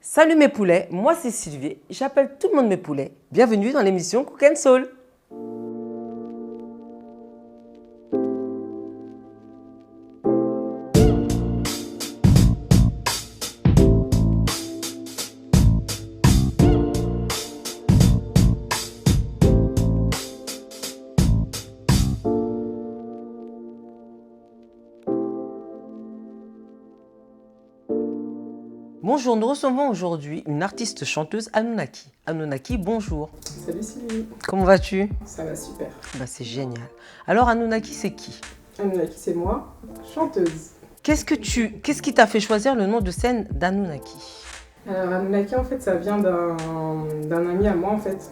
Salut mes poulets, moi c'est Sylvie, j'appelle tout le monde mes poulets. Bienvenue dans l'émission Cook and Soul. Bonjour, nous recevons aujourd'hui une artiste chanteuse Anunnaki. Anunnaki, bonjour. Salut Sylvie. Comment vas-tu? Ça va super. C'est génial. Alors Anunnaki, c'est qui? Anunnaki, c'est moi, chanteuse. Qu'est-ce qui t'a fait choisir le nom de scène d'Anunnaki? Alors Anunnaki, en fait, ça vient d'un ami à moi, en fait,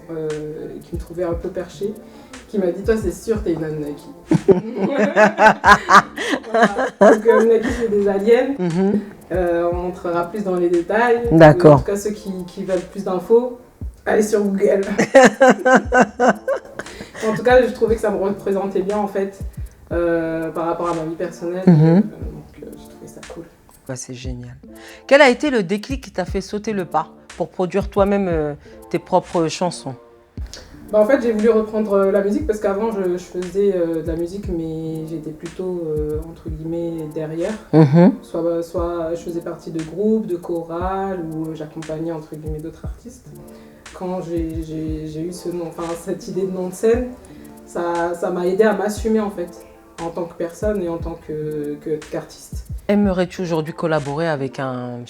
qui me trouvait un peu perché, qui m'a dit, toi c'est sûr, t'es une Anunnaki. Voilà. Donc Anunnaki, c'est des aliens. On montrera plus dans les détails. D'accord. En tout cas, ceux qui veulent plus d'infos, allez sur Google. En tout cas, je trouvais que ça me représentait bien, en fait, par rapport à ma vie personnelle. Donc, j'ai trouvé ça cool. C'est génial. Quel a été le déclic qui t'a fait sauter le pas pour produire toi-même tes propres chansons? En fait, j'ai voulu reprendre la musique parce qu'avant, je faisais de la musique, mais j'étais plutôt, entre guillemets, derrière. Soit je faisais partie de groupes, de chorales, ou j'accompagnais, entre guillemets, d'autres artistes. Quand j'ai eu cette idée de nom de scène, ça m'a aidé à m'assumer, en fait, en tant que personne et en tant qu'artiste. Aimerais-tu aujourd'hui collaborer avec un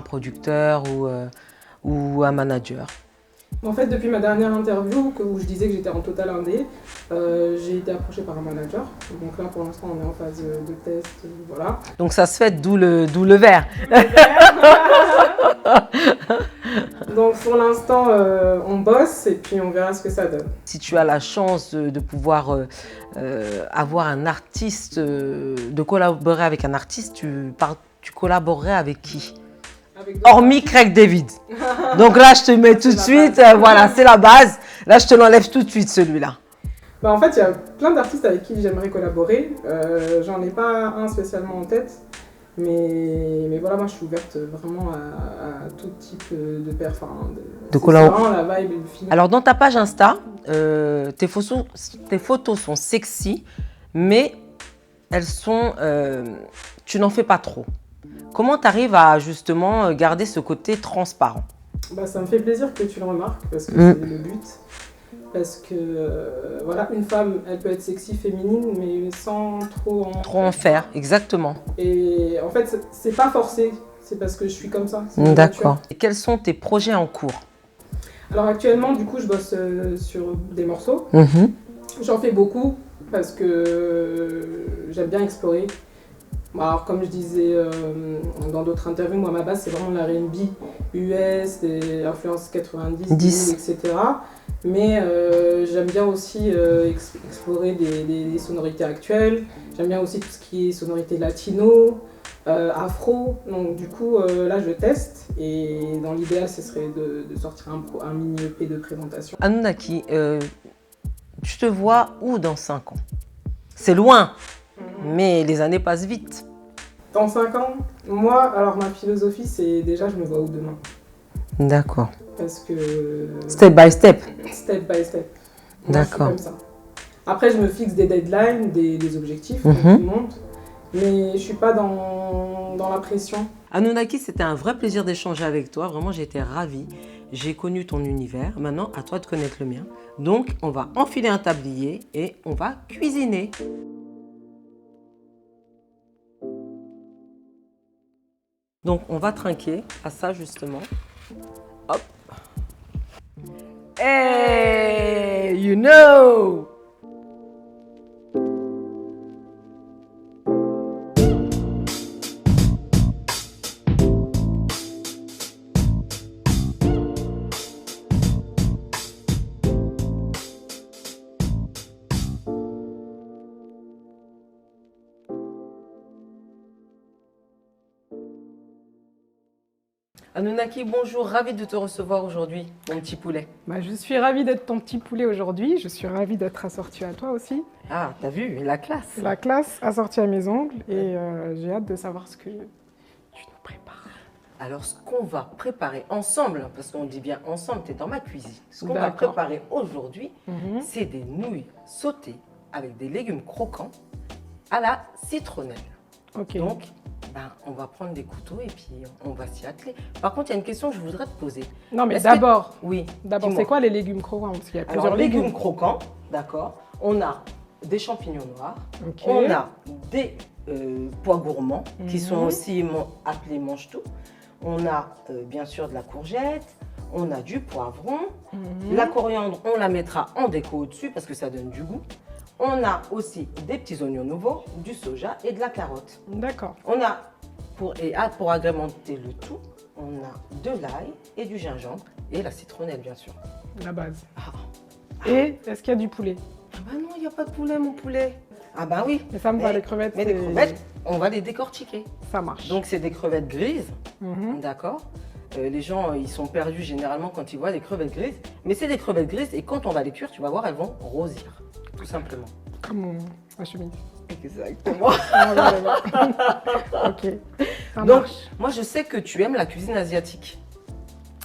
producteur ou un manager? En fait, depuis ma dernière interview, où je disais que j'étais en total indé, j'ai été approchée par un manager. Donc là, pour l'instant, on est en phase de test, voilà. Donc ça se fait, d'où le verre. Donc pour l'instant, on bosse et puis on verra ce que ça donne. Si tu as la chance de pouvoir avoir un artiste, de collaborer avec un artiste, tu collaborerais avec qui? Hormis Craig David. Donc là, je te mets tout de suite, voilà, c'est la base. Là, je te l'enlève tout de suite, celui-là. En fait, il y a plein d'artistes avec qui j'aimerais collaborer. J'en ai pas un spécialement en tête. Mais voilà, moi, je suis ouverte vraiment à tout type de performance. De collaboration. C'est vraiment la vibe et le film. Alors, dans ta page Insta, tes photos sont sexy, mais elles sont... tu n'en fais pas trop. Comment tu arrives à justement garder ce côté transparent? Ça me fait plaisir que tu le remarques parce que c'est le but. Parce que voilà, une femme, elle peut être sexy, féminine, mais sans trop en faire, exactement. Et en fait, c'est pas forcé, c'est parce que je suis comme ça. D'accord. Et quels sont tes projets en cours? Alors actuellement, du coup, je bosse sur des morceaux. J'en fais beaucoup parce que j'aime bien explorer. Alors, comme je disais dans d'autres interviews, moi, ma base, c'est vraiment la R&B US, des influences 90, etc. Mais j'aime bien aussi explorer des sonorités actuelles. J'aime bien aussi tout ce qui est sonorité latino, afro. Donc, du coup, là, je teste. Et dans l'idéal, ce serait de sortir un mini EP de présentation. Anunnaki, tu te vois où dans 5 ans? C'est loin, mais les années passent vite. Dans 5 ans, moi, alors ma philosophie, c'est déjà je me vois où demain. D'accord. Parce que... Step by step. Step by step. D'accord. Comme ça. Après, je me fixe des deadlines, des objectifs, comme tout le monde. Mais je suis pas dans la pression. Anunnaki, c'était un vrai plaisir d'échanger avec toi. Vraiment, j'ai été ravie. J'ai connu ton univers. Maintenant, à toi de connaître le mien. Donc, on va enfiler un tablier et on va cuisiner. Donc, on va trinquer à ça, justement. Hop. Hey, you know! Anunnaki, bonjour, ravie de te recevoir aujourd'hui, mon petit poulet. Je suis ravie d'être ton petit poulet aujourd'hui, je suis ravie d'être assortie à toi aussi. Ah, t'as vu, la classe. La classe assortie à mes ongles et j'ai hâte de savoir ce que tu nous prépares. Alors, ce qu'on va préparer ensemble, parce qu'on dit bien ensemble, tu es dans ma cuisine. Ce qu'on va D'accord. préparer aujourd'hui, c'est des nouilles sautées avec des légumes croquants à la citronnelle. Ok. Donc, on va prendre des couteaux et puis on va s'y atteler. Par contre, il y a une question que je voudrais te poser. Non, mais Est-ce d'abord, Oui. d'abord, dis-moi. c'est quoi les légumes croquants? Parce qu'il y a Alors, plusieurs légumes croquants, d'accord. On a des champignons noirs. Ok. On a des pois gourmands qui sont aussi appelés mange-tout. On a bien sûr de la courgette. On a du poivron. La coriandre, on la mettra en déco au-dessus parce que ça donne du goût. On a aussi des petits oignons nouveaux, du soja et de la carotte. D'accord. On a, pour agrémenter le tout, on a de l'ail et du gingembre et la citronnelle, bien sûr. La base. Ah Et est-ce qu'il y a du poulet? bah non, il n'y a pas de poulet, mon poulet. Ah bah oui. Mais ça me va, les crevettes. Mais les crevettes, on va les décortiquer. Ça marche. Donc, c'est des crevettes grises, Mhm. d'accord. Les gens, ils sont perdus généralement quand ils voient les crevettes grises. Mais c'est des crevettes grises et quand on va les cuire, tu vas voir, elles vont rosir, tout simplement. Comme ma chemise. Exactement. Ah, voilà. Ok. Ça Donc, marche. moi, je sais que tu aimes la cuisine asiatique.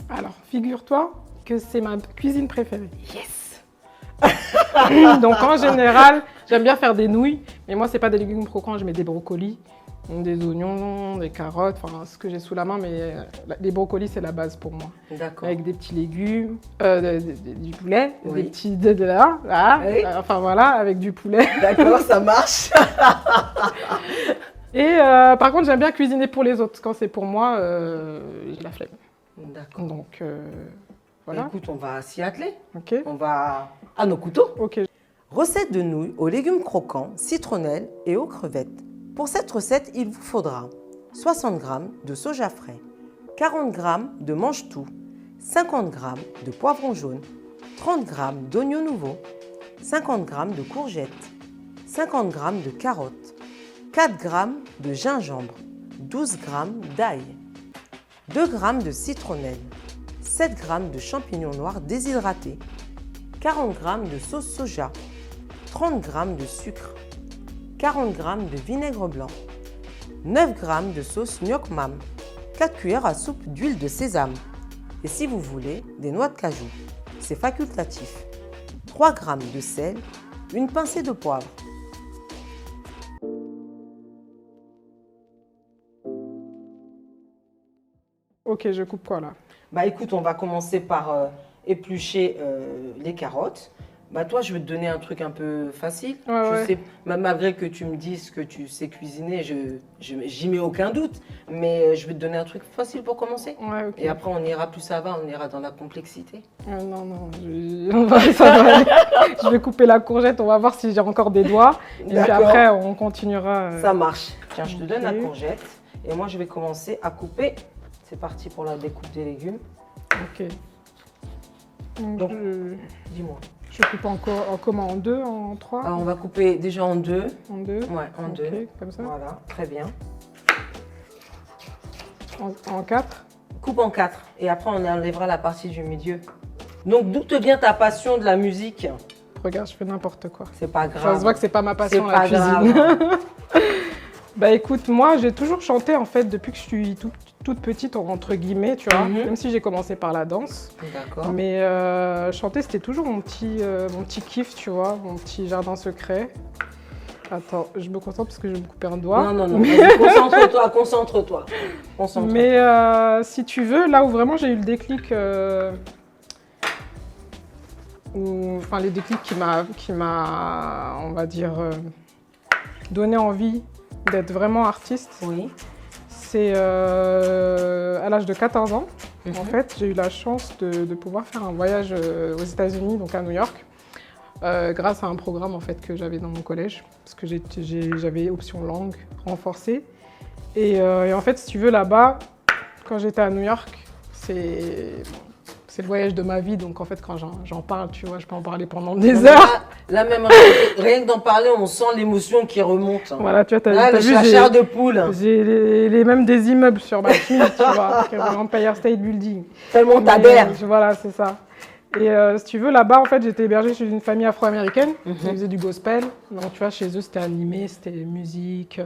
Alors, figure-toi que c'est ma cuisine préférée. Yes. Donc, en général, j'aime bien faire des nouilles. Mais moi, c'est pas des légumes croquants, je mets des brocolis, des oignons, des carottes, enfin, ce que j'ai sous la main. Mais les brocolis, c'est la base pour moi. D'accord. Avec des petits légumes, du poulet, Oui. des petits de là, Oui. enfin voilà, avec du poulet. D'accord, ça marche. Et par contre, j'aime bien cuisiner pour les autres. Quand c'est pour moi, j'ai la flemme. D'accord. Donc voilà. Écoute, on va s'y atteler. Ok. On va à nos couteaux. Ok. Recette de nouilles aux légumes croquants, citronnelle et aux crevettes. Pour cette recette, il vous faudra 60 g de soja frais, 40 g de mange-tout, 50 g de poivron jaune, 30 g d'oignons nouveaux, 50 g de courgettes, 50 g de carottes, 4 g de gingembre, 12 g d'ail, 2 g de citronnelle, 7 g de champignons noirs déshydratés, 40 g de sauce soja, 30 g de sucre, 40 g de vinaigre blanc, 9 g de sauce gnoc mam, 4 cuillères à soupe d'huile de sésame et si vous voulez, des noix de cajou. C'est facultatif. 3 g de sel, une pincée de poivre. Ok, je coupe quoi là? Bah écoute, on va commencer par éplucher les carottes. Bah toi, je vais te donner un truc un peu facile. Ouais. Sais, malgré que tu me dises que tu sais cuisiner, j'y mets aucun doute. Mais je vais te donner un truc facile pour commencer. Ouais, ok. Et après, on ira plus ça va, on ira dans la complexité. Non, ça va aller. Je vais couper la courgette, on va voir si j'ai encore des doigts. Et puis D'accord. après, on continuera. Ça marche. Tiens, je te donne la Ok. courgette. Et moi, je vais commencer à couper. C'est parti pour la découpe des légumes. Ok. Donc, je dis-moi. coupe comment? En deux, en trois? Alors, on va couper déjà en deux. En deux? Ouais, en Ok, deux. comme ça. Voilà, très bien. En quatre? Coupe en quatre. Et après, on enlèvera la partie du milieu. Donc, d'où te vient ta passion de la musique? Regarde, je fais n'importe quoi. C'est pas Ça grave. se voit que c'est pas ma passion, C'est la pas cuisine. grave. Bah écoute, moi j'ai toujours chanté en fait depuis que je suis toute petite, entre guillemets, tu vois. Même si j'ai commencé par la danse. D'accord. Mais chanter c'était toujours mon petit kiff, tu vois, mon petit jardin secret. Attends, je me concentre parce que je vais me couper un doigt. Non. Vas-y, concentre-toi, concentre-toi. Concentre-toi. Mais si tu veux, là où vraiment j'ai eu le déclic, enfin les déclics qui m'a, on va dire, donné envie d'être vraiment artiste, Oui. c'est à l'âge de 14 ans. En fait, j'ai eu la chance de pouvoir faire un voyage aux États-Unis, donc à New York, grâce à un programme en fait que j'avais dans mon collège, parce que j'avais option langue renforcée. Et en fait, si tu veux, là-bas, quand j'étais à New York, c'est le voyage de ma vie, donc en fait, quand j'en parle, tu vois, je peux en parler pendant des heures. Là même, rien que d'en parler, on sent l'émotion qui remonte. Voilà, tu vois, Là, t'as vu, la chair de poule. j'ai même des immeubles sur ma chemise, tu vois, Empire State Building. Tellement t'adhères. Voilà, c'est ça. Et si tu veux, là-bas, en fait, j'étais hébergée chez une famille afro-américaine. Ils faisaient du gospel. Donc, tu vois, chez eux, c'était animé, c'était musique.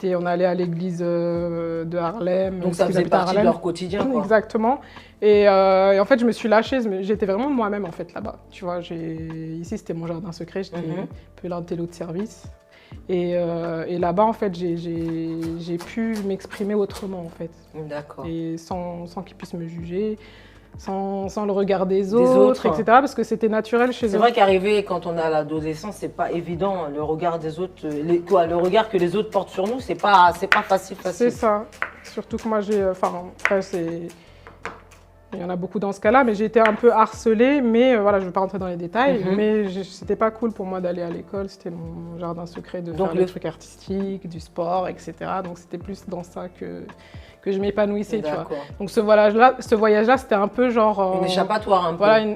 On allait à l'église de Harlem. Donc, ça faisait partie de leur quotidien, quoi. Exactement. Et en fait, je me suis lâchée. J'étais vraiment moi-même, en fait, là-bas. Tu vois, ici, c'était mon jardin secret. J'étais un peu l'intello de service. Et là-bas, en fait, j'ai pu m'exprimer autrement, en fait. D'accord. Et sans qu'ils puissent me juger. Sans le regard des autres, etc. Parce que c'était naturel chez eux. C'est vrai qu'arriver quand on est à l'adolescence, c'est pas évident. Le regard des autres, le regard que les autres portent sur nous, c'est pas facile. C'est ça. Surtout que moi, après, il y en a beaucoup dans ce cas-là, mais j'ai été un peu harcelée, mais voilà, je ne vais pas rentrer dans les détails, mais c'était pas cool pour moi d'aller à l'école, c'était mon jardin secret de faire des trucs artistiques, du sport, etc. Donc c'était plus dans ça que je m'épanouissais, tu vois. Donc ce voyage-là, c'était un peu genre... une échappatoire un peu. Voilà,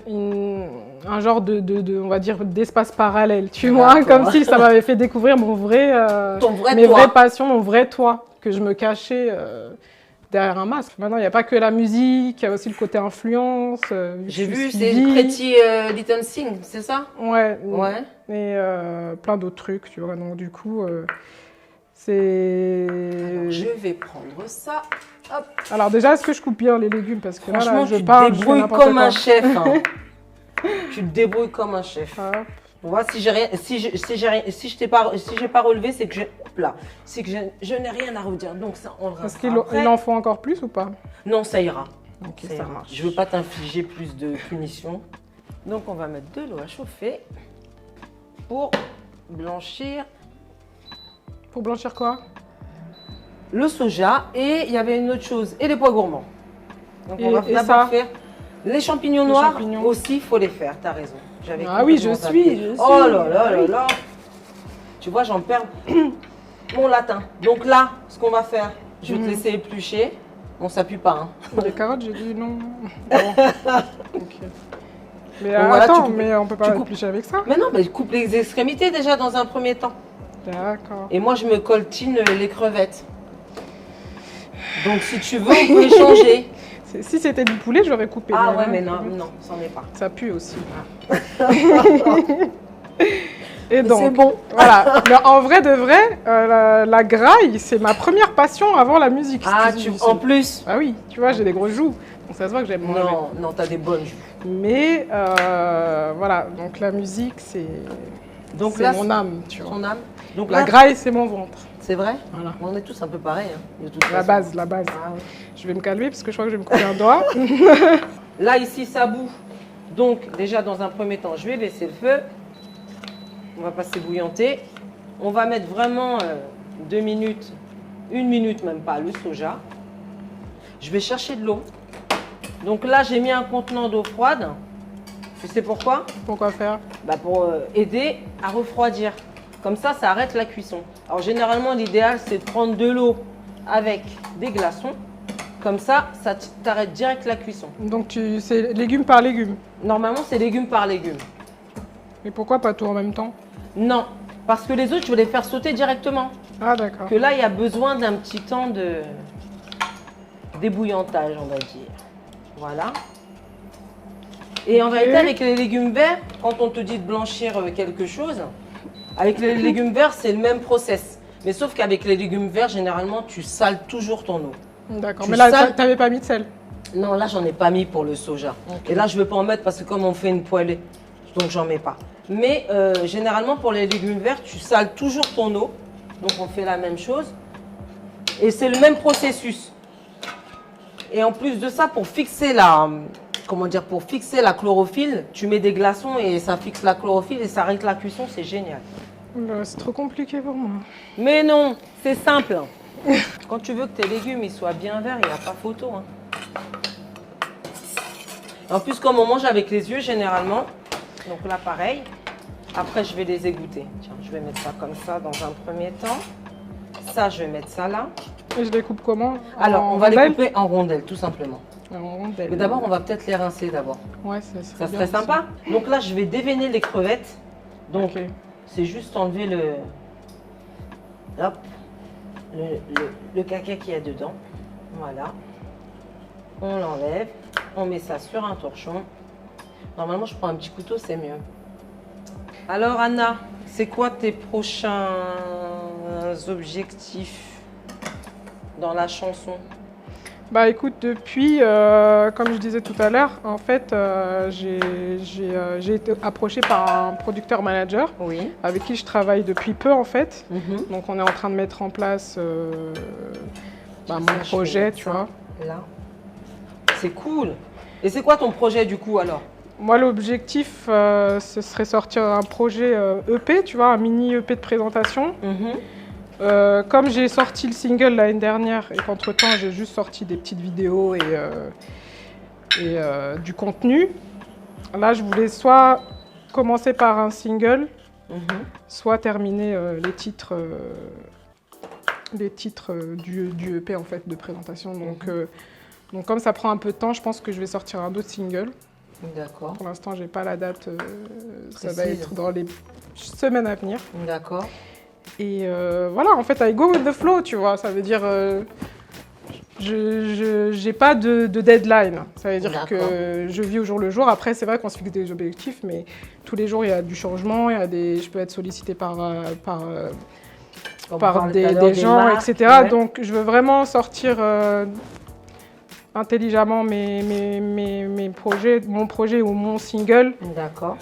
un genre on va dire, d'espace parallèle, tu vois, comme si ça m'avait fait découvrir mes vraies passions, mon vrai toi, que je me cachais derrière un masque. Maintenant, il n'y a pas que la musique, il y a aussi le côté influence. J'ai vu, c'est Pretty Little Thing, c'est ça? Ouais. Et plein d'autres trucs, tu vois. Donc du coup... Alors, je vais prendre ça. Hop. Alors déjà, est-ce que je coupe bien les légumes? Parce que franchement, tu te débrouilles comme un chef. Hein. Tu te débrouilles comme un chef. On voit si j'ai pas relevé, c'est que c'est que je n'ai rien à redire. Donc ça, on le Est-ce qu'il en faut encore plus ou pas? Non, ça ira. Ok, ça marche. Je veux pas t'infliger plus de punitions. Donc on va mettre de l'eau à chauffer pour blanchir. Pour blanchir quoi? Le soja et il y avait une autre chose, et les pois gourmands. Donc on va d'abord faire les champignons noirs aussi, il faut les faire, tu as raison. Ah oui, je suis. Oh là là là là. Tu vois, j'en perds mon latin. Donc là, ce qu'on va faire, je vais te laisser éplucher. On s'appuie pas. Hein. Les carottes, j'ai dit non. Bon. Okay. Mais attends, mais on peut pas éplucher avec ça. Mais non, mais coupe les extrémités déjà dans un premier temps. D'accord. Et moi, je me coltine les crevettes. Donc, si tu veux, on peut échanger. Si c'était du poulet, j'aurais coupé. Ah ouais, mais non, c'en est pas. Ça pue aussi. Et donc, c'est bon. Voilà. Mais en vrai de vrai, la graille, c'est ma première passion avant la musique. En plus. Ah oui, tu vois, j'ai des grosses joues. Donc ça se voit que j'aime manger. Non, t'as des bonnes joues. Mais voilà, donc la musique, c'est mon âme, tu vois. Ton âme. Donc la graille, c'est mon ventre. C'est vrai? Voilà. On est tous un peu pareils. Hein, la base. Ah, ouais. Je vais me calmer parce que je crois que je vais me couper un doigt. Là, ici, ça bout. Donc, déjà, dans un premier temps, je vais baisser le feu. On va passer bouillanter. On va mettre vraiment 2 minutes, 1 minute même pas, le soja. Je vais chercher de l'eau. Donc là, j'ai mis un contenant d'eau froide. Tu sais pourquoi? Pourquoi faire? Pour aider à refroidir. Comme ça, ça arrête la cuisson. Alors généralement, l'idéal, c'est de prendre de l'eau avec des glaçons. Comme ça t'arrête direct la cuisson. Donc c'est légume par légume? Normalement, c'est légume par légume. Mais pourquoi pas tout en même temps? Non, parce que les autres, je vais les faire sauter directement. Ah d'accord. Que là, il y a besoin d'un petit temps de débouillantage, on va dire. Voilà. Et en réalité, avec les légumes verts, quand on te dit de blanchir quelque chose, avec les légumes verts, c'est le même process. Mais sauf qu'avec les légumes verts, généralement, tu sales toujours ton eau. D'accord, mais là, tu n'avais pas mis de sel? Non, là, j'en ai pas mis pour le soja. Okay. Et là, je ne veux pas en mettre parce que comme on fait une poêlée, donc j'en mets pas. Mais généralement, pour les légumes verts, tu sales toujours ton eau. Donc, on fait la même chose. Et c'est le même processus. Et en plus de ça, pour fixer la chlorophylle, tu mets des glaçons et ça fixe la chlorophylle et ça arrête la cuisson, c'est génial. C'est trop compliqué pour moi. Mais non, c'est simple. Quand tu veux que tes légumes ils soient bien verts, il n'y a pas photo. Hein. En plus, comme on mange avec les yeux généralement, donc là pareil, après je vais les égoutter. Tiens, je vais mettre ça comme ça dans un premier temps. Ça, je vais mettre ça là. Et je les coupe comment? Alors, on va les couper en rondelles, tout simplement. En rondelles. Mais d'abord, on va peut-être les rincer d'abord. Ouais, ça serait sympa. Donc là, je vais déveiner les crevettes. Donc, c'est juste enlever le caca qu'il y a dedans. Voilà. On l'enlève. On met ça sur un torchon. Normalement, je prends un petit couteau, c'est mieux. Alors, Anna, c'est quoi tes prochains objectifs dans la chanson? Bah écoute, depuis, comme je disais tout à l'heure, en fait, j'ai été approchée par un producteur manager Oui. avec qui je travaille depuis peu en fait. Mhm. Donc on est en train de mettre en place mon Je projet, vais tu mettre vois. ça Là. C'est cool. Et c'est quoi ton projet du coup alors? Moi l'objectif, ce serait sortir un projet EP, tu vois, un mini EP de présentation. Mhm. Comme j'ai sorti le single l'année dernière et qu'entre-temps j'ai juste sorti des petites vidéos et du contenu, là je voulais soit commencer par un single, soit terminer les titres du EP en fait de présentation. Donc comme ça prend un peu de temps, je pense que je vais sortir un autre single. D'accord. Pour l'instant j'ai pas la date, ça va Précise. être dans les semaines à venir. D'accord. Et voilà, en fait, I go with the flow, tu vois. Ça veut dire, je n'ai pas de deadline. Ça veut dire que je vis au jour le jour. Après, c'est vrai qu'on se fixe des objectifs, mais tous les jours, il y a du changement. Je peux être sollicitée par des gens, marques, etc. Ouais. Donc, je veux vraiment sortir intelligemment mes projets, mon projet ou mon single, D'accord.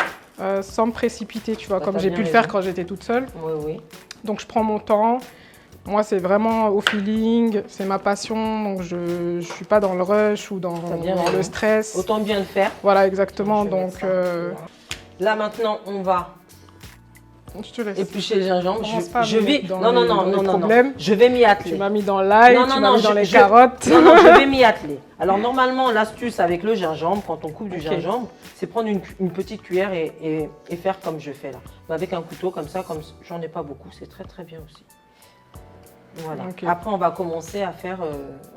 sans me précipiter, tu vois, Bah, comme t'as j'ai bien pu le raison. faire quand j'étais toute seule. Oui, oui. Donc je prends mon temps. Moi, c'est vraiment au feeling, c'est ma passion, donc je ne suis pas dans le rush ou dans le stress. Autant bien le faire. Voilà, exactement. Je vais Donc, mettre ça. Là maintenant, on va je te laisse. éplucher le gingembre. Commence pas à Je me vais. mettre dans Non, non, les- non, dans les non, non, non. problèmes. Je vais m'y Tu atteler. m'as mis dans l'ail, Non, tu non, m'as non, mis dans les je- carottes. Non, non, je vais m'y atteler. Alors normalement, l'astuce avec le gingembre, quand on coupe du Ok. gingembre, c'est prendre une petite cuillère et faire comme je fais là. Mais avec un couteau comme ça, comme j'en ai pas beaucoup, c'est très très bien aussi. Voilà. Ok. Après, on va commencer à faire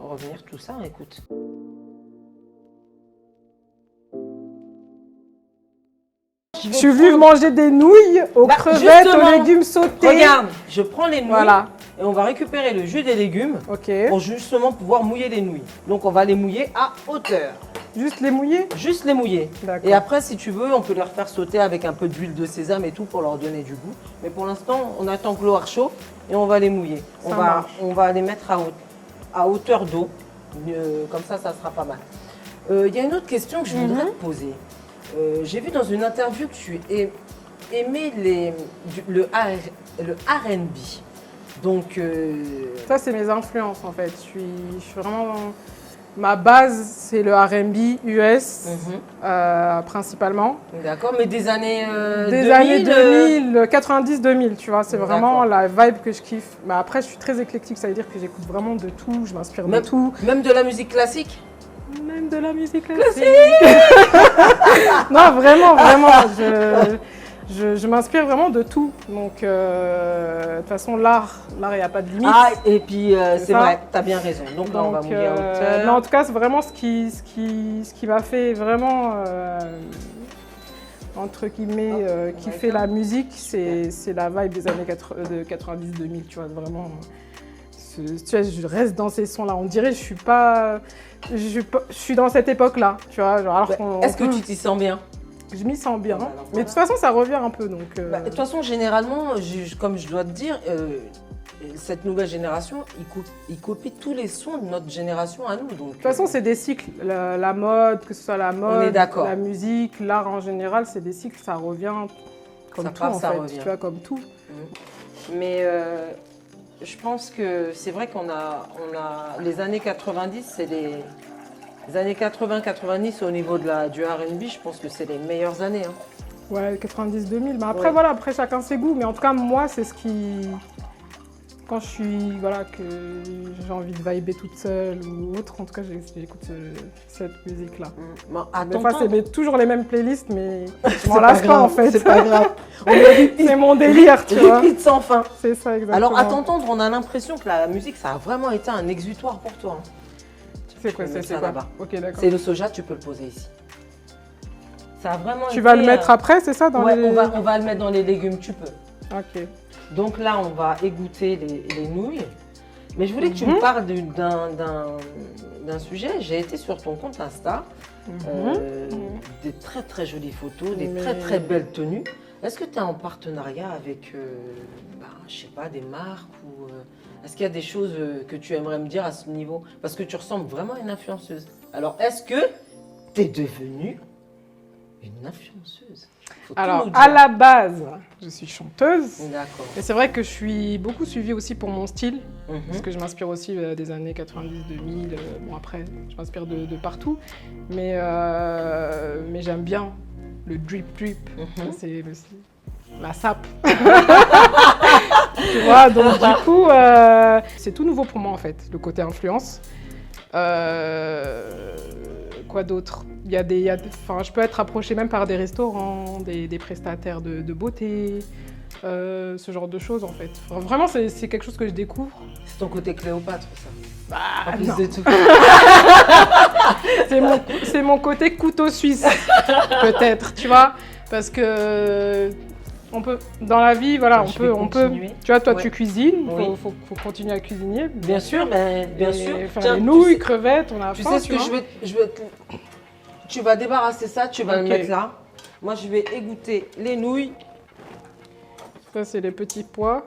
revenir tout ça. Écoute. Je suis venue manger des nouilles aux Bah, crevettes, justement, aux légumes sautés. Regarde, je prends les nouilles Voilà. et on va récupérer le jus des légumes Ok. pour justement pouvoir mouiller les nouilles. Donc on va les mouiller à hauteur. Juste les mouiller. Juste les mouiller. D'accord. Et après, si tu veux, on peut les refaire sauter avec un peu d'huile de sésame et tout pour leur donner du goût. Mais pour l'instant, on attend que l'eau chauffe et on va les mouiller. Ça marche. On va les mettre à hauteur d'eau. Comme ça sera pas mal. Il y a une autre question que je voudrais te poser. J'ai vu dans une interview que tu aimais le R&B. Donc, Ça, c'est mes influences en fait. Je suis vraiment. Ma base, c'est le R&B US, principalement. d'accord, mais des années Des 2000, années 2000, 90-2000, tu vois, c'est vraiment D'accord. la vibe que je kiffe. Mais après, je suis très éclectique, ça veut dire que j'écoute vraiment de tout, je m'inspire de tout. Même de la musique classique. Même de la musique classique. Non, vraiment, je m'inspire vraiment de tout. Donc, de toute façon, l'art, il n'y a pas de limite. Ah, et puis c'est ça. vrai, tu as bien raison. Donc là, on va mouiller à hauteur. mais en tout cas, c'est vraiment ce qui m'a fait vraiment, entre guillemets, kiffer la musique. C'est la vibe des années 90-2000, tu vois, vraiment. Tu vois, je reste dans ces sons-là. On dirait que je suis dans cette époque-là, tu vois. Genre, alors Est-ce que tu t'y sens bien? Je m'y sens bien. Ah bah alors, Mais voilà. de toute façon, ça revient un peu. Donc, De toute façon, généralement, comme je dois te dire, cette nouvelle génération, ils copient tous les sons de notre génération à nous. Donc, de toute façon, c'est des cycles. La mode, que ce soit la est mode, d'accord. la musique, l'art en général, c'est des cycles. Ça revient comme Ça tout, part, en ça fait. revient. Tu vois, comme tout. Mais je pense que c'est vrai qu'on a les années 90, c'est les années 80-90 au niveau du R&B, je pense que c'est les meilleures années. Hein. Ouais, 90-2000. Mais après, Ouais. voilà, après chacun ses goûts. Mais en tout cas, moi, c'est ce qui. Quand je suis. Voilà, que j'ai envie de vibrer toute seule ou autre, en tout cas, j'écoute cette musique-là. Bon, à Des fois, t'entendre- c'est toujours les mêmes playlists, mais je c'est m'en lasse pas, grave, en fait. C'est pas grave. C'est mon délire, tu vois. Repeat sans fin. C'est ça, exactement. Alors, à t'entendre, on a l'impression que la musique, ça a vraiment été un exutoire pour toi. Hein. C'est quoi, Je vais c'est mettre ça quoi là-bas. Ok, d'accord. C'est le soja, tu peux le poser ici. Ça a vraiment Tu vas été, le mettre après, c'est ça dans ouais, les... on va le mettre dans les légumes, tu peux. Ok. Donc là, on va égoutter les nouilles. Mais je voulais que tu me parles d'un sujet. J'ai été sur ton compte Insta, des très très jolies photos, des très très belles tenues. Est-ce que tu es en partenariat avec, je sais pas, des marques ou est-ce qu'il y a des choses que tu aimerais me dire à ce niveau? Parce que tu ressembles vraiment à une influenceuse. Alors, est-ce que tu es devenue une influenceuse? Alors, à la base, je suis chanteuse. D'accord. Et c'est vrai que je suis beaucoup suivie aussi pour mon style. Parce que je m'inspire aussi des années 90, 2000. Bon, après, je m'inspire de partout. Mais j'aime bien le drip. C'est la sape. Tu vois, donc du coup, c'est tout nouveau pour moi en fait, le côté influence. Quoi d'autre? Je peux être approchée même par des restaurants, des prestataires de beauté, ce genre de choses en fait. Enfin, vraiment, c'est quelque chose que je découvre. C'est ton côté Cléopâtre, ça. Bah, En plus non. de tout. C'est mon côté couteau suisse, peut-être, tu vois, parce que dans la vie, voilà, on peut. Tu vois, toi, tu cuisines, faut continuer à cuisiner. Bien sûr, mais bien sûr. Faire les nouilles, crevettes, on a faim. Tu sais ce que je vais tu vas débarrasser ça, tu vas le mettre là. Moi, je vais égoutter les nouilles. Ça, c'est les petits pois.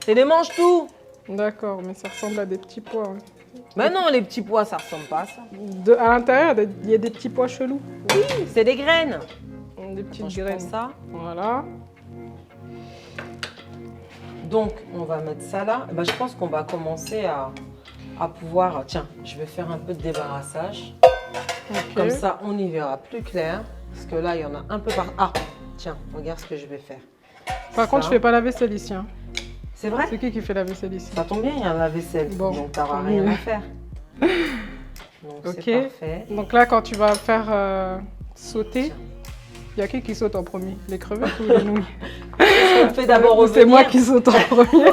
Et les mange tout. D'accord, mais ça ressemble à des petits pois. Hein. Mais non, les petits pois, ça ressemble pas à ça. À l'intérieur, il y a des petits pois chelous. Oui, c'est des graines. Des petites graines. Ça. Voilà. Donc, on va mettre ça là. Ben, je pense qu'on va commencer à pouvoir... Tiens, je vais faire un peu de débarrassage. Okay. Comme ça, on y verra plus clair. Parce que là, il y en a un peu par... Ah, tiens, regarde ce que je vais faire. Par contre, je fais pas la vaisselle ici. Hein. C'est vrai? C'est qui fait la vaisselle ici? Ça tombe bien, il y a la vaisselle. Bon, donc, tu n'auras rien à faire. Donc, c'est parfait. Donc là, quand tu vas faire sauter... Il y a qui saute en premier? Les crevettes ou les nouilles? On fait d'abord revenir. C'est moi qui saute en premier.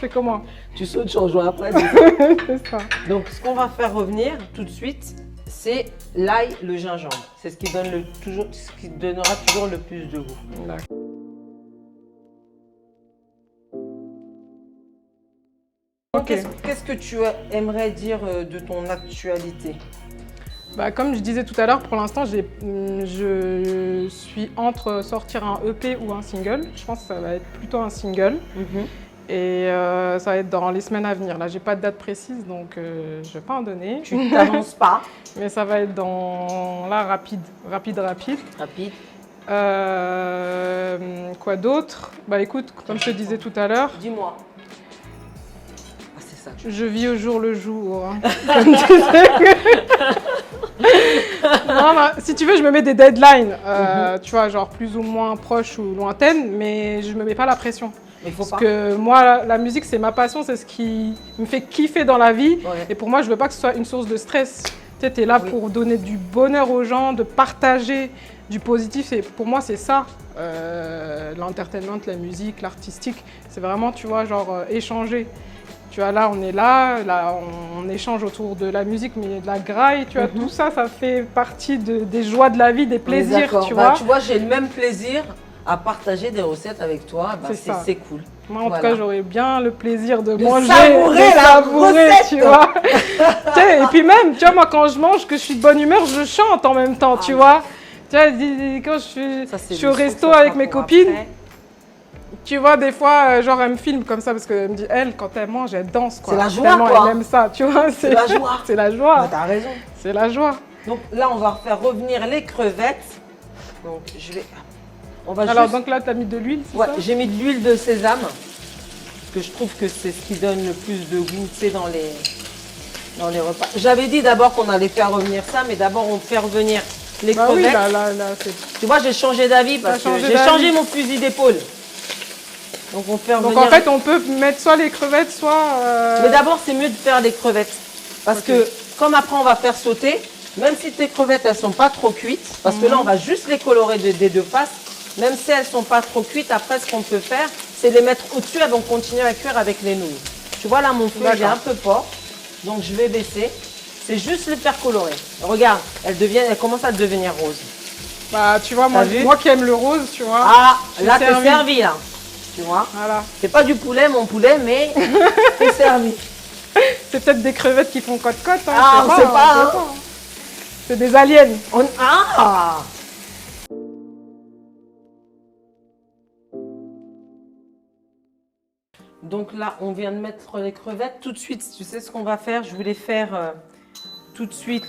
C'est comment? Tu sautes, changeons après. C'est ça. Donc, ce qu'on va faire revenir tout de suite, c'est l'ail, le gingembre. C'est ce qui donnera toujours le plus de goût. D'accord. Okay. Qu'est-ce que tu aimerais dire de ton actualité? Comme je disais tout à l'heure, pour l'instant, je suis entre sortir un EP ou un single. Je pense que ça va être plutôt un single. Et ça va être dans les semaines à venir. Là, j'ai pas de date précise, donc je ne vais pas en donner. Tu t'avances pas. Mais ça va être rapide. Quoi d'autre? Écoute, comme je te disais tout à l'heure. Dis-moi. C'est ça. Je vis au jour le jour. Hein. Comme tu sais. Non, si tu veux, je me mets des deadlines, tu vois, genre plus ou moins proches ou lointaines, mais je me mets pas la pression. Mais faut Parce que moi, la musique, c'est ma passion, c'est ce qui me fait kiffer dans la vie. Ouais. Et pour moi, je veux pas que ce soit une source de stress. Tu sais, t'es là pour donner du bonheur aux gens, de partager du positif. Et pour moi, c'est ça, l'entertainment, la musique, l'artistique. C'est vraiment, tu vois, genre échanger. Tu vois, là, on est là, on échange autour de la musique, mais de la graille, tu vois, tout ça, ça fait partie des joies de la vie, des plaisirs, tu vois. Tu vois, j'ai le même plaisir à partager des recettes avec toi, c'est cool. Moi, en tout cas, j'aurais bien le plaisir de manger, savourer, tu vois. Et puis même, tu vois, moi, quand je mange, que je suis de bonne humeur, je chante en même temps, tu vois. Tu vois, quand je suis au resto avec mes copines, tu vois, des fois, genre, elle me filme comme ça parce qu'elle me dit, quand elle mange, elle danse, quoi. C'est la joie, tellement quoi. Elle aime ça, tu vois. C'est la joie. C'est la joie. T'as raison. C'est la joie. Donc là, on va faire revenir les crevettes. Donc, donc là, tu as mis de l'huile, c'est ça? J'ai mis de l'huile de sésame. Parce que je trouve que c'est ce qui donne le plus de goût, tu sais, dans les repas. J'avais dit d'abord qu'on allait faire revenir ça, mais d'abord, on fait revenir les crevettes. Oui, là, tu vois, j'ai changé d'avis parce que j'ai changé mon fusil d'épaule. Donc, en fait, on peut mettre soit les crevettes, soit... Mais d'abord, c'est mieux de faire des crevettes. Parce que, comme après, on va faire sauter, même si tes crevettes, elles ne sont pas trop cuites, parce que là, on va juste les colorer des deux faces, même si elles ne sont pas trop cuites, après, ce qu'on peut faire, c'est les mettre au-dessus, elles vont continuer à cuire avec les nouilles. Tu vois, là, mon feu, il est un peu fort, donc je vais baisser. C'est juste les faire colorer. Regarde, elles commencent à devenir roses. Tu vois, moi qui aime le rose, tu vois. Ah, là, t'es servi, là. Tu vois, voilà. C'est pas du poulet, mon poulet, mais c'est servi. C'est peut-être des crevettes qui font côte-côte. Hein, Ah, on sait pas. Hein. C'est des aliens. Ah! Donc là, on vient de mettre les crevettes. Tout de suite, tu sais ce qu'on va faire? Je voulais faire tout de suite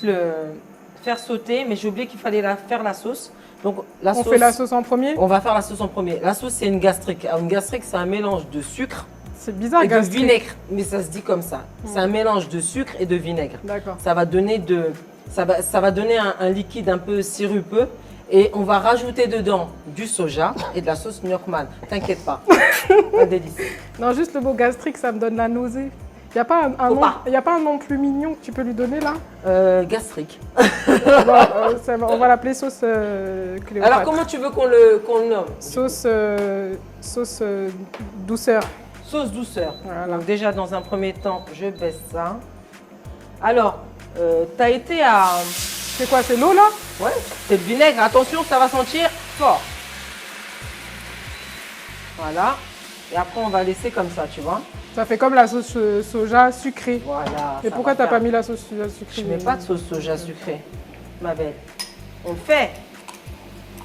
faire sauter, mais j'ai oublié qu'il fallait faire la sauce. Donc, On fait la sauce en premier? On va faire la sauce en premier. La sauce, c'est une gastrique. Alors, une gastrique, c'est un mélange de sucre c'est bizarre, et de vinaigre. Mais ça se dit comme ça. C'est un mélange de sucre et de vinaigre. D'accord. Ça va donner, ça va donner un liquide un peu sirupeux. Et on va rajouter dedans du soja et de la sauce New-Yorkman. T'inquiète pas. Un délice. Non, juste le mot gastrique, ça me donne la nausée. Il n'y a pas un nom plus mignon que tu peux lui donner là? Gastrique. Bon, on va l'appeler sauce Cléopâtre. Alors comment tu veux qu'on le nomme? Sauce douceur. Sauce douceur. Voilà. Donc déjà dans un premier temps, je baisse ça. Alors, t'as été à... C'est quoi, c'est l'eau là? Ouais, c'est le vinaigre. Attention, ça va sentir fort. Voilà. Et après, on va laisser comme ça, tu vois. Ça fait comme la sauce soja sucrée. Voilà. Et pourquoi t'as pas mis la sauce soja sucrée? Je mets pas de sauce soja sucrée, ma belle. On fait.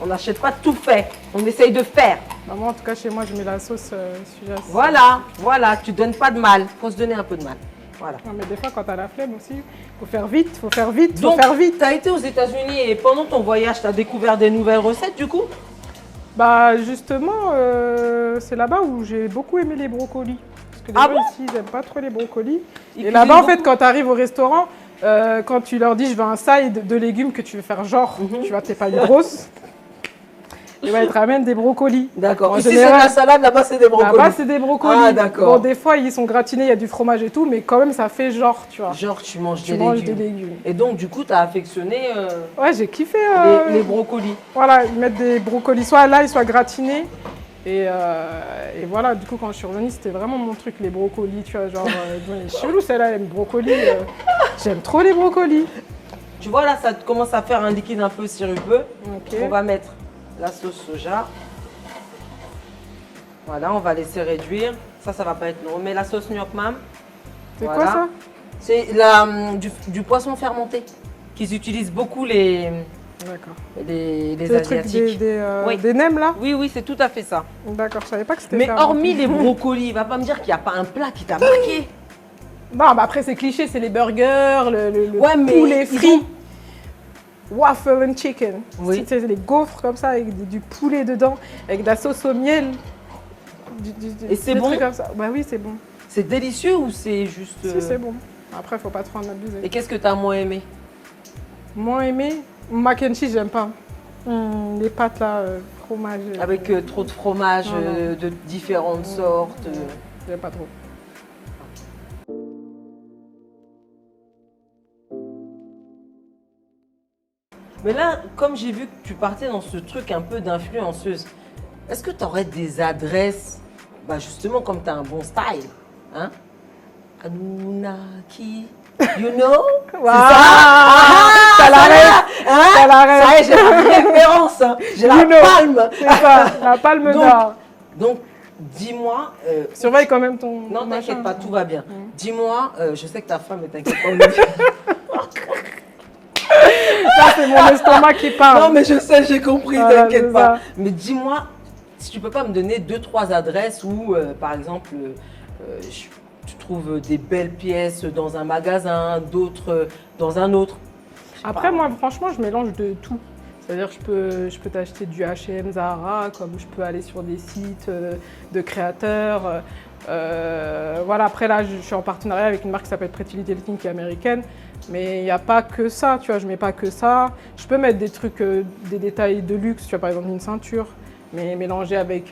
On n'achète pas tout fait. On essaye de faire. Bah, moi, en tout cas, chez moi, je mets la sauce soja. Voilà, voilà. Tu donnes pas de mal. Faut se donner un peu de mal. Voilà. Non, mais des fois, quand t'as la flemme aussi, faut faire vite, faut faire vite, Donc, faut faire vite. Tu as été aux États-Unis et pendant ton voyage, tu as découvert des nouvelles recettes du coup? Bah justement, c'est là-bas où j'ai beaucoup aimé les brocolis. Parce que les gens ici, ils n'aiment pas trop les brocolis. Et là-bas, en fait, quand tu arrives au restaurant, quand tu leur dis je veux un side de légumes que tu veux faire genre, tu vois, t'es pas une grosse, et bah, ils te ramènent des brocolis. D'accord. En Ici, général, c'est de la salade, là-bas, c'est des brocolis. Là-bas, c'est des brocolis. Ah, d'accord. Bon, des fois, ils sont gratinés, il y a du fromage et tout, mais quand même, ça fait genre, tu vois. Genre, tu manges des légumes. Et donc, du coup, tu as affectionné ouais, j'ai kiffé les brocolis. Voilà, ils mettent des brocolis, soit là, soit gratinés. Et voilà, du coup, quand je suis revenue, c'était vraiment mon truc, les brocolis, tu vois, genre, chelou, celle-là, elle aime brocolis. J'aime trop les brocolis. Tu vois, là, ça commence à faire un liquide un peu sirupeux. Okay. On va mettre la sauce soja. Voilà, on va laisser réduire. Ça va pas être long. On met la sauce New York Mam. C'est quoi ça? C'est du poisson fermenté qu'ils utilisent beaucoup les Asiatiques. Des nems là? Oui, oui, c'est tout à fait ça. D'accord, je savais pas que c'était Mais hormis les brocolis, il va pas me dire qu'il n'y a pas un plat qui t'a marqué. Non, bah après c'est cliché, c'est les burgers, le ouais, poulet frit. Waffle and chicken. Oui. C'est les gaufres comme ça avec du poulet dedans, avec de la sauce au miel. Et c'est bon? Comme ça. Bah oui, c'est bon. C'est délicieux ou c'est juste... Si, c'est bon. Après, faut pas trop en abuser. Et qu'est-ce que tu as moins aimé? Moins aimé? Mac and cheese, j'aime pas. Les pâtes là, fromage. Avec trop de fromage de différentes sortes. J'aime pas trop. Mais là, comme j'ai vu que tu partais dans ce truc un peu d'influenceuse, est-ce que tu aurais des adresses, bah justement comme tu as un bon style, hein? Anunnaki, you know? Wow. Ça l'arrête. Ça y est, j'ai la référence, hein. J'ai la palme. C'est ça, la palme d'or. Donc, dis-moi... surveille quand même ton... Non, t'inquiète pas, tout va bien. Dis-moi, je sais que ta femme, mais t'inquiète pas, Olivier. Ça, c'est mon estomac qui parle. Non, mais je sais, j'ai compris, t'inquiète pas. Mais dis-moi, si tu peux pas me donner 2-3 adresses où, par exemple, tu trouves des belles pièces dans un magasin, d'autres dans un autre. Après, moi, franchement, je mélange de tout. C'est-à-dire que je peux t'acheter du H&M, Zara, comme je peux aller sur des sites de créateurs. Voilà, après là, je suis en partenariat avec une marque qui s'appelle Pretty Little Thing qui est américaine. Mais il n'y a pas que ça, tu vois, je mets pas que ça. Je peux mettre des trucs, des détails de luxe, tu vois, par exemple une ceinture, mais mélangé avec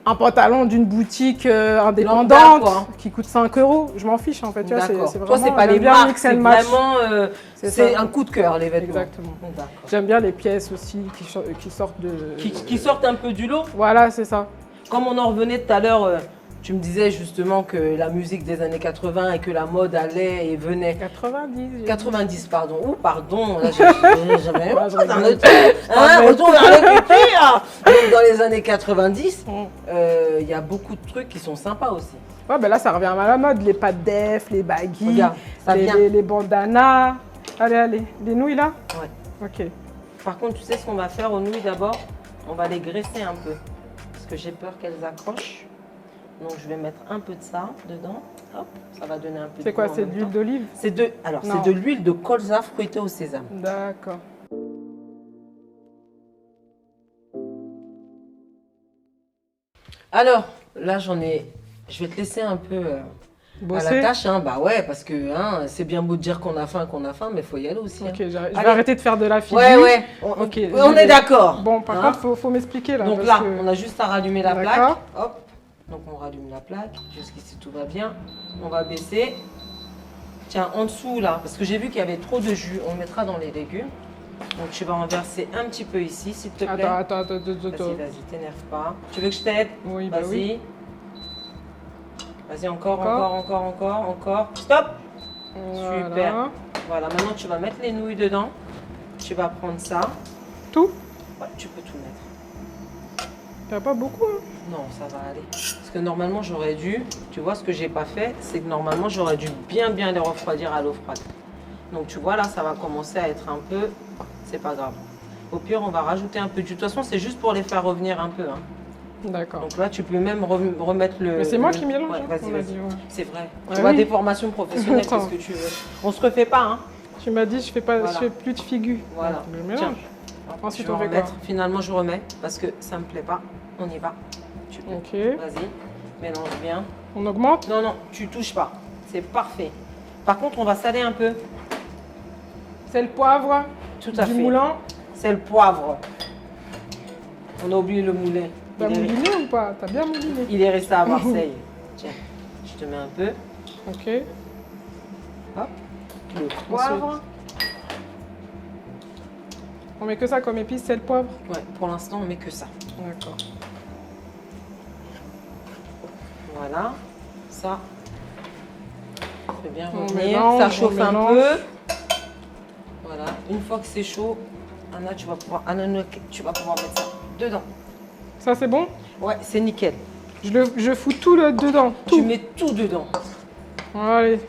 un pantalon d'une boutique indépendante qui coûte 5 €. Je m'en fiche en fait, tu vois, c'est vraiment... Toi, c'est pas les marques, c'est vraiment... c'est un coup de cœur, les vêtements. Exactement. J'aime bien les pièces aussi qui sortent de... Qui sortent un peu du lot. Voilà, c'est ça. Comme on en revenait tout à l'heure, Tu me disais justement que la musique des années 80 et que la mode allait et venait. 90. 90, pardon. Oh, pardon. Là, j'avais Ouais, retour vers le futur. Donc, dans les années 90, il y a beaucoup de trucs qui sont sympas aussi. Ouais, ben là, ça revient à la mode. Les pattes def, les baggy, Regarde, ça vient. les bandanas. Allez, allez. Les nouilles, là? Ouais. Ok. Par contre, tu sais ce qu'on va faire aux nouilles d'abord? On va les graisser un peu. Parce que j'ai peur qu'elles accrochent. Donc, je vais mettre un peu de ça dedans. Hop, ça va donner un peu de C'est quoi? goût en C'est de même l'huile temps. d'olive? C'est de l'huile de colza fruitée au sésame. D'accord. Alors, là, je vais te laisser un peu à Bosser? la tâche. Hein. Bah ouais, parce que c'est bien beau de dire qu'on a faim, mais il faut y aller aussi. Ok, Hein. je vais arrêter de faire de la figure. Ouais. Ok, On est d'accord. Bon, par Hein. contre, faut m'expliquer là. Donc parce là, que- on a juste à rallumer la plaque. D'accord. Hop. Donc on rallume la plaque. Jusqu'ici, tout va bien. On va baisser. Tiens, en dessous là, parce que j'ai vu qu'il y avait trop de jus, on le mettra dans les légumes. Donc tu vas en verser un petit peu ici, s'il te plaît. Attends. Vas-y, t'énerve pas. Tu veux que je t'aide? Oui, bah Vas-y. oui. Vas-y, encore. Stop! Voilà. Super. Voilà, maintenant tu vas mettre les nouilles dedans. Tu vas prendre ça. Tout? Ouais, tu peux tout mettre. T'as pas beaucoup, hein? Non, ça va aller. Parce que normalement, j'aurais dû, tu vois, ce que j'ai pas fait, c'est que normalement, j'aurais dû bien les refroidir à l'eau froide. Donc, tu vois, là, ça va commencer à être un peu, c'est pas grave. Au pire, on va rajouter un peu de jus. De toute façon, c'est juste pour les faire revenir un peu. Hein. D'accord. Donc là, tu peux même remettre le... Mais c'est moi qui mélange, Ouais, hein, vas-y, on a vas-y. dit, ouais. C'est vrai. Ah Tu vois, oui. des formations professionnelles, Attends. qu'est-ce que tu veux. On se refait pas, hein. Tu m'as dit, je fais plus de figure. Voilà. Je mélange. Ensuite, Je vais on fait quoi? remettre. Finalement, je remets parce que ça me plaît pas. On y va. Tu peux. Ok. Vas-y, mélange bien. On augmente? Non, tu touches pas. C'est parfait. Par contre, on va saler un peu. C'est le poivre Tout à du fait. moulin. C'est le poivre. On a oublié le moulin. T'as mouliné ou pas? T'as bien mouliné. Il est resté à Marseille. Tiens, je te mets un peu. Ok. Hop. Le poivre. On met que ça comme épice, c'est le poivre? Ouais, pour l'instant, on met que ça. D'accord. Voilà. Ça. Fais bien On revenir. mélange, Ça chauffe on un mélange. peu. Voilà. Une fois que c'est chaud, Anna, tu vas pouvoir mettre ça dedans. Ça, c'est bon? Ouais, c'est nickel. Je fous tout dedans. Tu Tout. mets tout dedans. Allez.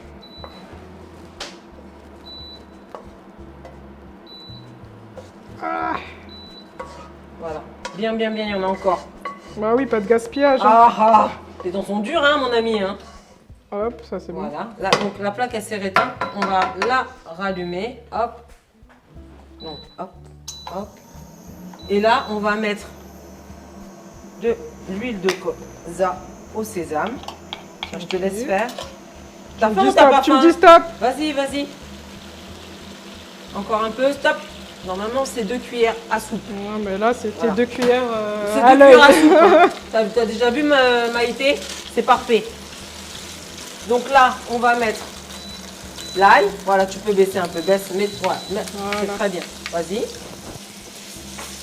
Ah. Voilà. Bien, il y en a encore. Bah oui, pas de gaspillage. Hein. Ah. Les dents sont dures, hein, mon ami. Hein. Hop, ça c'est bon. Voilà. Là, donc la plaque, elle s'est éteinte. On va la rallumer. Hop. Donc, hop. Et là, on va mettre de l'huile de colza au sésame. Tiens, je te laisse faire. T'as faim ou t'as pas Tu me faim? dis stop. Vas-y. Encore un peu, stop. Normalement, c'est 2 cuillères à soupe. Non, mais là, c'était Voilà. 2 cuillères C'est à 2 l'œil. cuillères à soupe. Hein. T'as déjà vu Maïté? C'est parfait. Donc là, on va mettre l'ail. Voilà, tu peux baisser un peu. Baisse, mets-toi. Voilà. C'est très bien. Vas-y.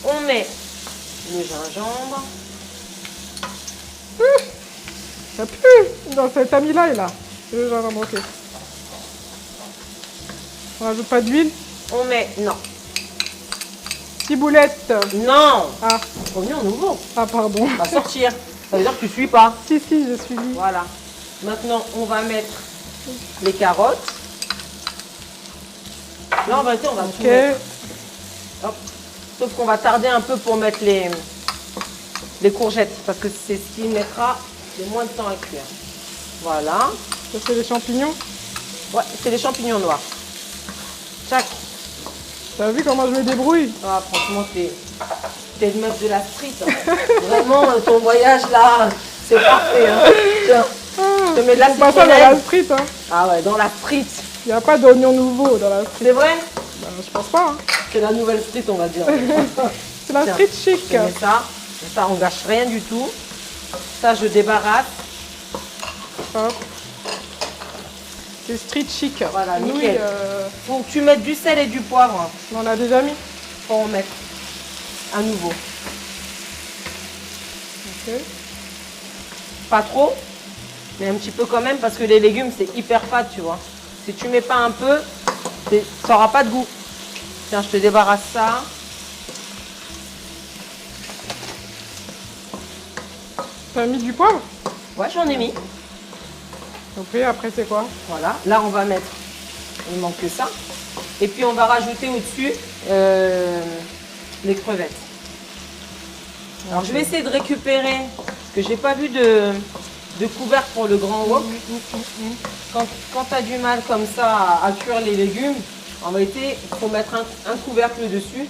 On met le gingembre. Ça pue dans cet ami-là, là. Le gingembre, ok. On rajoute pas d'huile. On met... Non. Ciboulette. Non. Ah, Oignon nouveau. ah pardon. On va sortir. Ça veut dire que tu suis pas. Si, je suis mis. Voilà. Maintenant, on va mettre les carottes. Là, en vérité, on va tout Ok. mettre. Hop. Sauf qu'on va tarder un peu pour mettre les courgettes. Parce que c'est ce qui mettra le moins de temps à cuire. Voilà. Ça, c'est les champignons. Ouais, c'est les champignons noirs. Tac. T'as vu comment je me débrouille? Ah, franchement, t'es une meuf de la street. Hein. Vraiment, ton voyage là, c'est parfait. Hein. Tiens, je te mets de la On passe ça dans la citronnelle. street, hein. Ah ouais, dans la street. Il n'y a pas d'oignon nouveau dans la street. C'est vrai? Bah, je pense pas, hein. C'est la nouvelle street, on va dire. C'est la Tiens, street chic. Je mets ça. Comme ça, on gâche rien du tout. Ça, je débarrasse. Hop. C'est street chic. Voilà, Nouilles, nickel. Faut que tu mettes du sel et du poivre. on en a déjà mis. Faut en mettre à nouveau. Ok. Pas trop. Mais un petit peu quand même parce que les légumes, c'est hyper fade, tu vois. Si tu mets pas un peu, ça n'aura pas de goût. Tiens, je te débarrasse ça. T'as mis du poivre? Ouais, j'en ai mis. Ok, après c'est quoi? Voilà, là on va mettre, il manque que ça. Et puis on va rajouter au-dessus les crevettes. Alors je vais essayer de récupérer, parce que j'ai pas vu de couvercle pour le grand wok. Quand tu as du mal comme ça à cuire les légumes, en réalité, il faut mettre un couvercle dessus.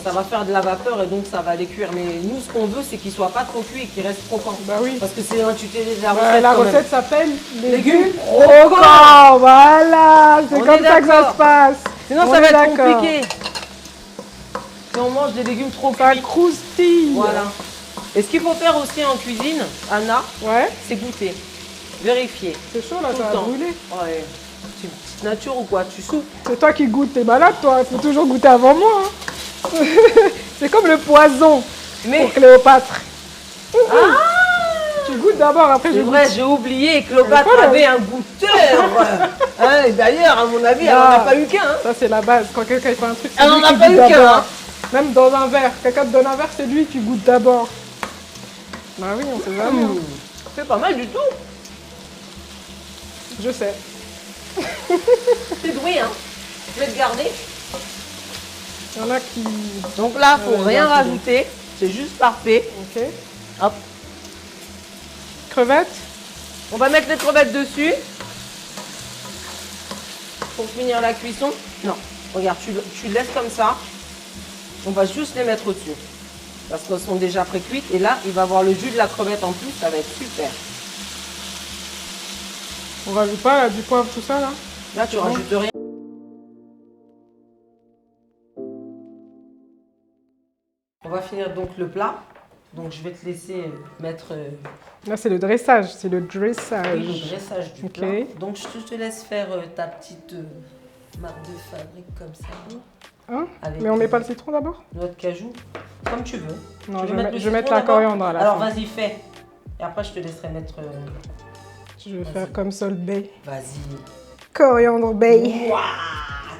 Ça va faire de la vapeur et donc ça va les cuire. Mais nous, ce qu'on veut, c'est qu'ils ne soient pas trop cuits et qu'ils restent croquants. Bah oui. Parce que c'est l'intitulé de la recette. La recette s'appelle légumes croquants. Voilà, c'est comme ça que ça se passe. Sinon, ça va être compliqué. Si on mange des légumes trop cuits. Ça croustille. Voilà. Et ce qu'il faut faire aussi en cuisine, Anna, ouais, c'est goûter. Vérifier. C'est chaud là, ça va brûler. Ouais. C'est une petite nature ou quoi? Tu souffles? C'est toi qui goûtes, t'es malade toi. Il faut toujours goûter avant moi. Hein. C'est comme le poison pour Cléopâtre. Ah, tu goûtes d'abord, après je goûte. C'est vrai, j'ai oublié, Cléopâtre avait un goûteur. Hein, et d'ailleurs, à mon avis, elle n'en a pas eu qu'un. Hein. Ça, c'est la base. Quand quelqu'un fait un truc, elle n'en a pas eu qu'un. Hein. Même dans un verre. Quelqu'un te donne un verre, c'est lui, tu goûtes d'abord. Bah oui, on sait jamais. C'est pas mal du tout. Je sais. C'est doué, hein. Je vais te garder. Il y en a qui... Donc là, il ne faut rien rajouter. C'est juste parfait. Ok. Hop. Crevettes. On va mettre les crevettes dessus. Pour finir la cuisson. Non, regarde, tu laisses comme ça. On va juste les mettre au-dessus. Parce qu'elles sont déjà pré-cuites. Et là, il va avoir le jus de la crevette en plus. Ça va être super. On rajoute pas là, du poivre, tout ça là? Là, tu rajoutes rien. On va finir donc le plat. Donc je vais te laisser mettre... Là c'est le dressage, c'est le dressage. Oui, le dressage du plat. Donc je te laisse faire ta petite marque de fabrique comme ça. Hein? Mais on met pas le citron d'abord? Noix de cajou, comme tu veux. Non, je vais mettre la coriandre à la fin. Alors vas-y, fais. Et après je te laisserai mettre... Je vais faire comme Salt Bae. Vas-y. Coriandre Bae. Waouh,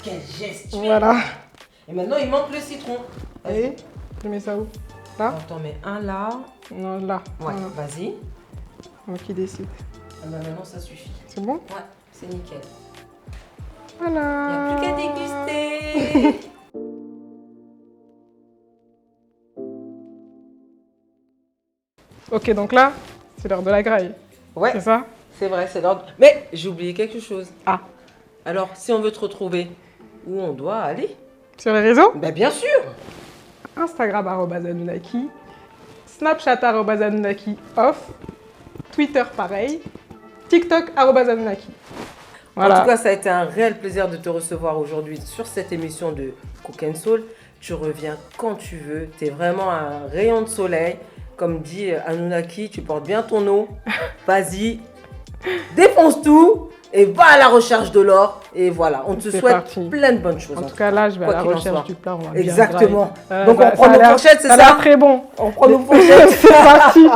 quel geste. Voilà. Et maintenant il manque le citron. Et je mets ça où? Là? T'en mets un là. Non, là. Ouais, vas-y. Qui décide? Ah bah maintenant ça suffit. C'est bon? Ouais, c'est nickel. Voilà. Il n'y a plus qu'à déguster. Ok, donc là, c'est l'heure de la graille. Ouais. C'est ça? C'est vrai, c'est l'ordre. Mais j'ai oublié quelque chose. Ah. Alors, si on veut te retrouver, où on doit aller? Sur les réseaux? Ben bien sûr. Instagram @Hanounaki, Snapchat @Hanounaki off, Twitter pareil, TikTok @Hanounaki. Voilà. En tout cas, ça a été un réel plaisir de te recevoir aujourd'hui sur cette émission de Cook and Soul. Tu reviens quand tu veux. Tu es vraiment un rayon de soleil. Comme dit Hanounaki, tu portes bien ton eau. Vas-y, défonce tout et va à la recherche de l'or. Et voilà, on te souhaite plein de bonnes choses. En tout cas, là, je vais à la recherche du plat. Exactement. Donc, on prend nos fourchettes, c'est ça? Ça a l'air très bon. On prend nos fourchettes. C'est parti.